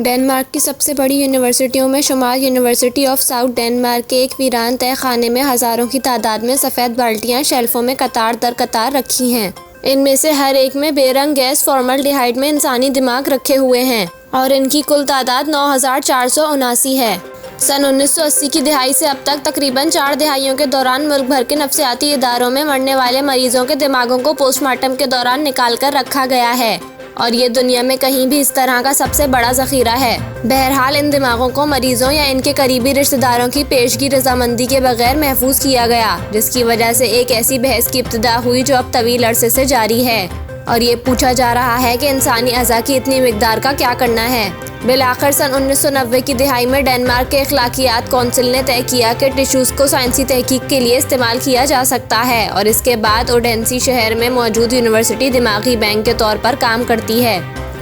Denmark کی سب سے بڑی یونیورسٹیوں میں شمار یونیورسٹی آف ساؤتھ ڈنمارک کے ایک ویران تہہ خانے میں ہزاروں کی تعداد میں سفید بالٹیاں شیلفوں میں قطار در قطار رکھی ہیں۔ ان میں سے ہر ایک میں بے رنگ گیس فارملڈیہائیڈ میں انسانی دماغ رکھے ہوئے ہیں اور ان کی کل تعداد 9479 ہے۔ سن 1980 کی دہائی سے اب تک تقریباً 4 دہائیوں کے دوران ملک بھر کے نفسیاتی اداروں میں مرنے والے مریضوں کے دماغوں کو پوسٹ مارٹم کے دوران نکال کر رکھا گیا ہے اور یہ دنیا میں کہیں بھی اس طرح کا سب سے بڑا ذخیرہ ہے۔ بہرحال ان دماغوں کو مریضوں یا ان کے قریبی رشتہ داروں کی پیشگی رضامندی کے بغیر محفوظ کیا گیا، جس کی وجہ سے ایک ایسی بحث کی ابتدا ہوئی جو اب طویل عرصے سے جاری ہے اور یہ پوچھا جا رہا ہے کہ انسانی اعضاء کی اتنی مقدار کا کیا کرنا ہے۔ بالآخر سن 1990 کی دہائی میں ڈنمارک کے اخلاقیات کونسل نے طے کیا کہ ٹشوز کو سائنسی تحقیق کے لیے استعمال کیا جا سکتا ہے اور اس کے بعد اوڈینسی شہر میں موجود یونیورسٹی دماغی بینک کے طور پر کام کرتی ہے۔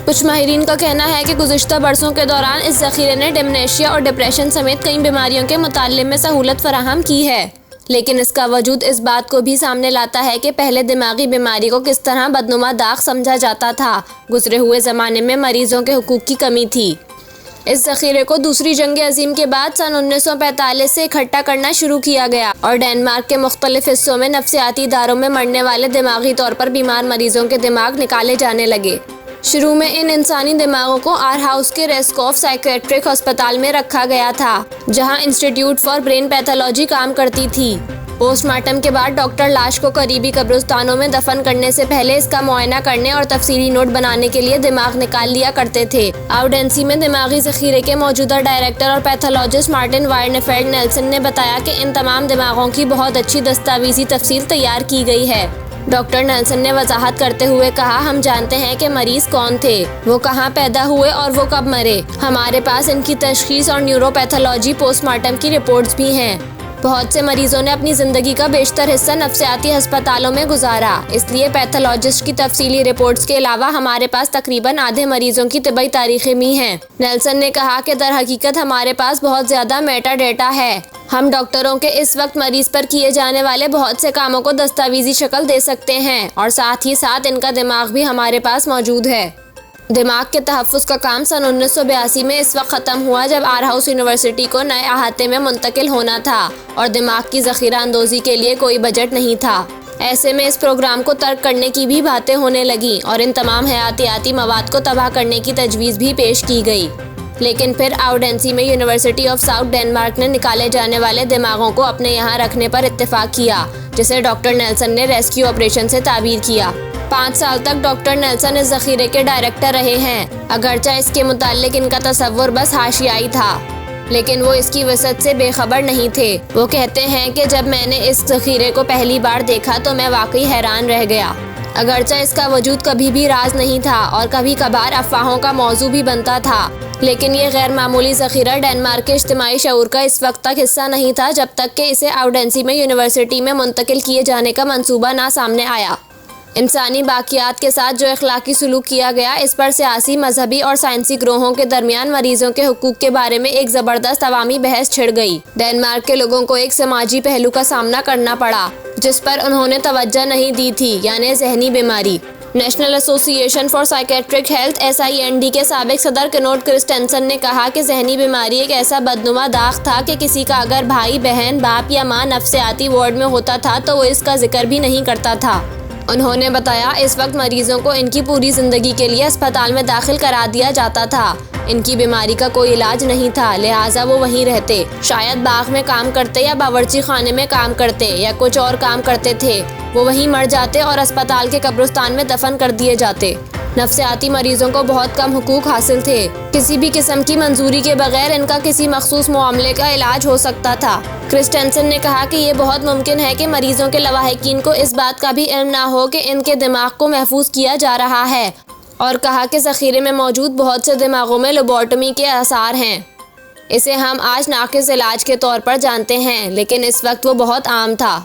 کچھ ماہرین کا کہنا ہے کہ گزشتہ برسوں کے دوران اس ذخیرے نے ڈیمنشیا اور ڈپریشن سمیت کئی بیماریوں کے مطالعے میں سہولت فراہم کی ہے، لیکن اس کا وجود اس بات کو بھی سامنے لاتا ہے کہ پہلے دماغی بیماری کو کس طرح بدنما داغ سمجھا جاتا تھا۔ گزرے ہوئے زمانے میں مریضوں کے حقوق کی کمی تھی۔ اس ذخیرے کو دوسری جنگ عظیم کے بعد سن 1945 سے اکٹھا کرنا شروع کیا گیا اور ڈنمارک کے مختلف حصوں میں نفسیاتی اداروں میں مرنے والے دماغی طور پر بیمار مریضوں کے دماغ نکالے جانے لگے۔ شروع میں ان انسانی دماغوں کو آرہاؤس کے ریسکوف سائکیٹرک ہسپتال میں رکھا گیا تھا، جہاں انسٹیٹیوٹ فار برین پیتھولوجی کام کرتی تھی۔ پوسٹ مارٹم کے بعد ڈاکٹر لاش کو قریبی قبرستانوں میں دفن کرنے سے پہلے اس کا معائنہ کرنے اور تفصیلی نوٹ بنانے کے لیے دماغ نکال لیا کرتے تھے۔ اوڈینسی میں دماغی ذخیرے کے موجودہ ڈائریکٹر اور پیتھولوجسٹ مارٹن وائرنفیلڈ نیلسن نے بتایا کہ ان تمام دماغوں کی بہت اچھی دستاویزی تفصیل تیار کی گئی ہے۔ ڈاکٹر نیلسن نے وضاحت کرتے ہوئے کہا، ہم جانتے ہیں کہ مریض کون تھے، وہ کہاں پیدا ہوئے اور وہ کب مرے۔ ہمارے پاس ان کی تشخیص اور نیورو پیتھولوجی پوسٹ مارٹم کی رپورٹس بھی ہیں۔ بہت سے مریضوں نے اپنی زندگی کا بیشتر حصہ نفسیاتی ہسپتالوں میں گزارا، اس لیے پیتھولوجسٹ کی تفصیلی رپورٹس کے علاوہ ہمارے پاس تقریباً آدھے مریضوں کی طبی تاریخیں بھی ہیں۔ نیلسن نے کہا کہ در حقیقت ہمارے پاس بہت زیادہ میٹا ڈیٹا ہے۔ ہم ڈاکٹروں کے اس وقت مریض پر کیے جانے والے بہت سے کاموں کو دستاویزی شکل دے سکتے ہیں اور ساتھ ہی ساتھ ان کا دماغ بھی ہمارے پاس موجود ہے۔ دماغ کے تحفظ کا کام سن 1982 میں اس وقت ختم ہوا جب آرہاؤس یونیورسٹی کو نئے احاطے میں منتقل ہونا تھا اور دماغ کی ذخیرہ اندوزی کے لیے کوئی بجٹ نہیں تھا۔ ایسے میں اس پروگرام کو ترک کرنے کی بھی باتیں ہونے لگیں اور ان تمام حیاتیاتی مواد کو تباہ کرنے کی تجویز بھی پیش کی گئی۔ لیکن پھر اوڈینسی میں یونیورسٹی آف ساؤتھ ڈنمارک نے نکالے جانے والے دماغوں کو اپنے یہاں رکھنے پر اتفاق کیا، جسے ڈاکٹر نیلسن نے ریسکیو آپریشن سے تعبیر کیا۔ 5 سال تک ڈاکٹر نیلسن اس ذخیرے کے ڈائریکٹر رہے ہیں، اگرچہ اس کے متعلق ان کا تصور بس حاشیائی تھا، لیکن وہ اس کی وسعت سے بے خبر نہیں تھے۔ وہ کہتے ہیں کہ جب میں نے اس ذخیرے کو پہلی بار دیکھا تو میں واقعی حیران رہ گیا، اگرچہ اس کا وجود کبھی بھی راز نہیں تھا اور کبھی کبھار افواہوں کا موضوع بھی بنتا تھا، لیکن یہ غیر معمولی ذخیرہ ڈنمارک کے اجتماعی شعور کا اس وقت تک حصہ نہیں تھا جب تک کہ اسے اوڈینسی میں یونیورسٹی میں منتقل کیے جانے کا منصوبہ نہ سامنے آیا۔ انسانی باقیات کے ساتھ جو اخلاقی سلوک کیا گیا، اس پر سیاسی، مذہبی اور سائنسی گروہوں کے درمیان مریضوں کے حقوق کے بارے میں ایک زبردست عوامی بحث چھڑ گئی۔ ڈنمارک کے لوگوں کو ایک سماجی پہلو کا سامنا کرنا پڑا جس پر انہوں نے توجہ نہیں دی تھی، یعنی ذہنی بیماری۔ نیشنل ایسوسی ایشن فار سائکیٹرک ہیلتھ (SIND) کے سابق صدر کنوٹ کرسٹنسن نے کہا کہ ذہنی بیماری ایک ایسا بدنما داغ تھا کہ کسی کا اگر بھائی، بہن، باپ یا ماں نفسیاتی وارڈ میں ہوتا تھا تو وہ اس کا ذکر بھی نہیں کرتا تھا۔ انہوں نے بتایا، اس وقت مریضوں کو ان کی پوری زندگی کے لیے اسپتال میں داخل کرا دیا جاتا تھا۔ ان کی بیماری کا کوئی علاج نہیں تھا، لہٰذا وہ وہیں رہتے، شاید باغ میں کام کرتے یا باورچی خانے میں کام کرتے یا کچھ اور کام کرتے تھے۔ وہ وہیں مر جاتے اور اسپتال کے قبرستان میں دفن کر دیے جاتے۔ نفسیاتی مریضوں کو بہت کم حقوق حاصل تھے، کسی بھی قسم کی منظوری کے بغیر ان کا کسی مخصوص معاملے کا علاج ہو سکتا تھا۔ کرسٹنسن نے کہا کہ یہ بہت ممکن ہے کہ مریضوں کے لواحقین کو اس بات کا بھی علم نہ ہو کہ ان کے دماغ کو محفوظ کیا جا رہا ہے، اور کہا کہ ذخیرے میں موجود بہت سے دماغوں میں لوبوٹمی کے آثار ہیں۔ اسے ہم آج ناقص علاج کے طور پر جانتے ہیں، لیکن اس وقت وہ بہت عام تھا۔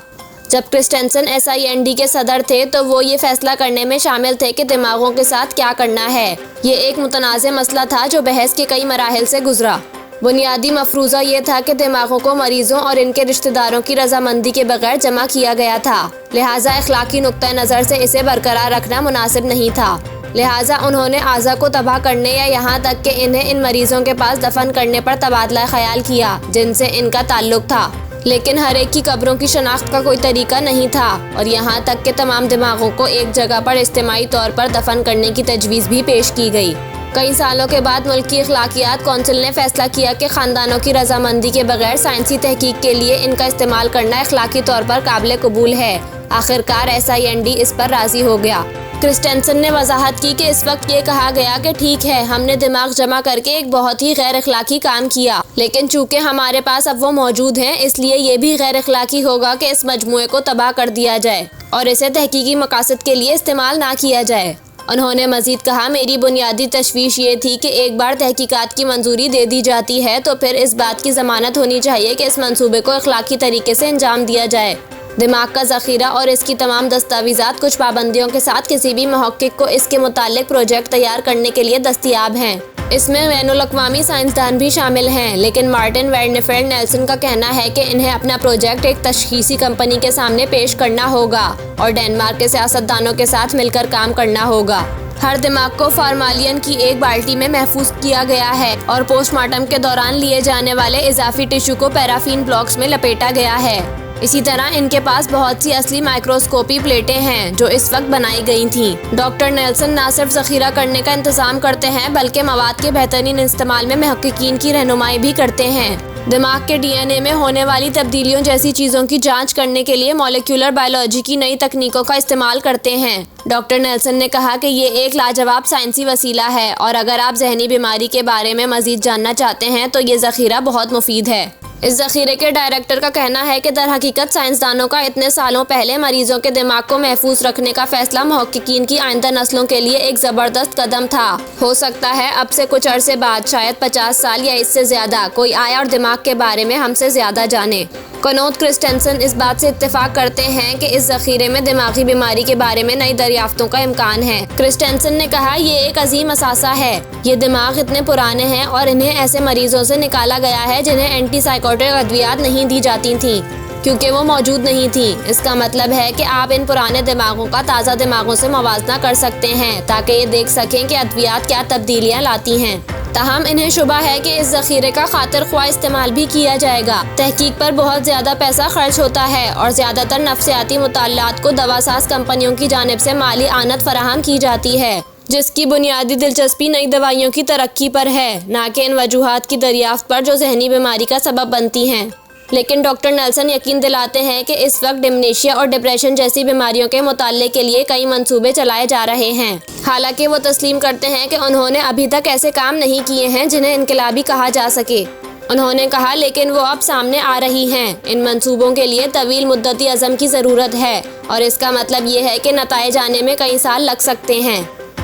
جب کرسٹنسن SIND کے صدر تھے تو وہ یہ فیصلہ کرنے میں شامل تھے کہ دماغوں کے ساتھ کیا کرنا ہے۔ یہ ایک متنازع مسئلہ تھا جو بحث کے کئی مراحل سے گزرا۔ بنیادی مفروضہ یہ تھا کہ دماغوں کو مریضوں اور ان کے رشتہ داروں کی رضامندی کے بغیر جمع کیا گیا تھا، لہٰذا اخلاقی نقطہ نظر سے اسے برقرار رکھنا مناسب نہیں تھا۔ لہٰذا انہوں نے اعضاء کو تباہ کرنے یا یہاں تک کہ انہیں ان مریضوں کے پاس دفن کرنے پر تبادلہ خیال کیا جن سے ان کا تعلق تھا، لیکن ہر ایک کی قبروں کی شناخت کا کوئی طریقہ نہیں تھا، اور یہاں تک کہ تمام دماغوں کو ایک جگہ پر اجتماعی طور پر دفن کرنے کی تجویز بھی پیش کی گئی۔ کئی سالوں کے بعد ملکی اخلاقیات کونسل نے فیصلہ کیا کہ خاندانوں کی رضامندی کے بغیر سائنسی تحقیق کے لیے ان کا استعمال کرنا اخلاقی طور پر قابل قبول ہے۔ آخرکار SIND اس پر راضی ہو گیا۔ کرسٹنسن نے وضاحت کی کہ اس وقت یہ کہا گیا کہ ٹھیک ہے، ہم نے دماغ جمع کر کے ایک بہت ہی غیر اخلاقی کام کیا، لیکن چونکہ ہمارے پاس اب وہ موجود ہیں، اس لیے یہ بھی غیر اخلاقی ہوگا کہ اس مجموعے کو تباہ کر دیا جائے اور اسے تحقیقی مقاصد کے لیے استعمال نہ کیا جائے۔ انہوں نے مزید کہا، میری بنیادی تشویش یہ تھی کہ ایک بار تحقیقات کی منظوری دے دی جاتی ہے تو پھر اس بات کی ضمانت ہونی چاہیے کہ اس منصوبے کو اخلاقی طریقے سے انجام دیا جائے۔ دماغ کا ذخیرہ اور اس کی تمام دستاویزات کچھ پابندیوں کے ساتھ کسی بھی محقق کو اس کے متعلق پروجیکٹ تیار کرنے کے لیے دستیاب ہیں۔ اس میں بین الاقوامی سائنسدان بھی شامل ہیں، لیکن مارٹن وینڈرفیلڈ نیلسن کا کہنا ہے کہ انہیں اپنا پروجیکٹ ایک تشخیصی کمپنی کے سامنے پیش کرنا ہوگا اور ڈنمارک کے سیاستدانوں کے ساتھ مل کر کام کرنا ہوگا۔ ہر دماغ کو فارمالین کی ایک بالٹی میں محفوظ کیا گیا ہے اور پوسٹ مارٹم کے دوران لیے جانے والے اضافی ٹشو کو پیرافین بلاکس میں لپیٹا گیا ہے۔ اسی طرح ان کے پاس بہت سی اصلی مائکروسکوپی پلیٹیں ہیں جو اس وقت بنائی گئی تھیں۔ ڈاکٹر نیلسن نہ صرف ذخیرہ کرنے کا انتظام کرتے ہیں بلکہ مواد کے بہترین استعمال میں محققین کی رہنمائی بھی کرتے ہیں۔ دماغ کے DNA میں ہونے والی تبدیلیوں جیسی چیزوں کی جانچ کرنے کے لیے مالیکولر بائیولوجی کی نئی تکنیکوں کا استعمال کرتے ہیں۔ ڈاکٹر نیلسن نے کہا کہ یہ ایک لاجواب سائنسی وسیلہ ہے اور اگر آپ ذہنی بیماری کے بارے میں مزید جاننا چاہتے ہیں تو یہ ذخیرہ بہت مفید ہے۔ اس ذخیرے کے ڈائریکٹر کا کہنا ہے کہ در حقیقت سائنسدانوں کا اتنے سالوں پہلے مریضوں کے دماغ کو محفوظ رکھنے کا فیصلہ محققین کی آئندہ نسلوں کے لیے ایک زبردست قدم تھا۔ ہو سکتا ہے اب سے کچھ عرصے بعد، شاید 50 سال یا اس سے زیادہ، کوئی آئے اور دماغ کے بارے میں ہم سے زیادہ جانے۔ کنوت کرسٹنسن اس بات سے اتفاق کرتے ہیں کہ اس ذخیرے میں دماغی بیماری کے بارے میں نئی دریافتوں کا امکان ہے۔ کرسٹنسن نے کہا، یہ ایک عظیم اثاثہ ہے۔ یہ دماغ اتنے پرانے ہیں اور انہیں ایسے مریضوں سے نکالا گیا ہے جنہیں اینٹی سائیکوٹک ادویات نہیں دی جاتی تھیں کیونکہ وہ موجود نہیں تھیں۔ اس کا مطلب ہے کہ آپ ان پرانے دماغوں کا تازہ دماغوں سے موازنہ کر سکتے ہیں تاکہ یہ دیکھ سکیں کہ ادویات کیا تبدیلیاں لاتی ہیں۔ تاہم انہیں شبہ ہے کہ اس ذخیرے کا خاطر خواہ استعمال بھی کیا جائے گا۔ تحقیق پر بہت زیادہ پیسہ خرچ ہوتا ہے اور زیادہ تر نفسیاتی مطالعات کو دواساز کمپنیوں کی جانب سے مالی اعانت فراہم کی جاتی ہے، جس کی بنیادی دلچسپی نئی دوائیوں کی ترقی پر ہے، نہ کہ ان وجوہات کی دریافت پر جو ذہنی بیماری کا سبب بنتی ہیں۔ لیکن ڈاکٹر نیلسن یقین دلاتے ہیں کہ اس وقت ڈیمنشیا اور ڈپریشن جیسی بیماریوں کے مطالعے کے لیے کئی منصوبے چلائے جا رہے ہیں۔ حالانکہ وہ تسلیم کرتے ہیں کہ انہوں نے ابھی تک ایسے کام نہیں کیے ہیں جنہیں انقلابی کہا جا سکے۔ انہوں نے کہا، لیکن وہ اب سامنے آ رہی ہیں۔ ان منصوبوں کے لیے طویل مدتی عزم کی ضرورت ہے اور اس کا مطلب یہ ہے کہ نتائج آنے میں کئی سال لگ سکتے ہیں۔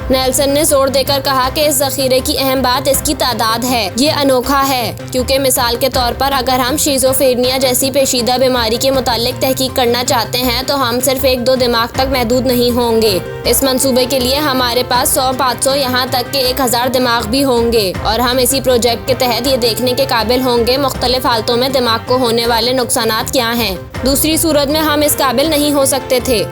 نیلسن نے زور دے کر کہا کہ اس ذخیرے کی اہم بات اس کی تعداد ہے۔ یہ انوکھا ہے کیونکہ مثال کے طور پر اگر ہم شیزوفرینیا جیسی پیچیدہ بیماری کے متعلق تحقیق کرنا چاہتے ہیں تو ہم صرف 1-2 دماغ تک محدود نہیں ہوں گے۔ اس منصوبے کے لیے ہمارے پاس 100-500 یہاں تک کہ 1000 دماغ بھی ہوں گے اور ہم اسی پروجیکٹ کے تحت یہ دیکھنے کے قابل ہوں گے مختلف حالتوں میں دماغ کو ہونے والے نقصانات کیا ہیں۔ دوسری صورت میں ہم اس قابل نہیں ہو سکتے تھے۔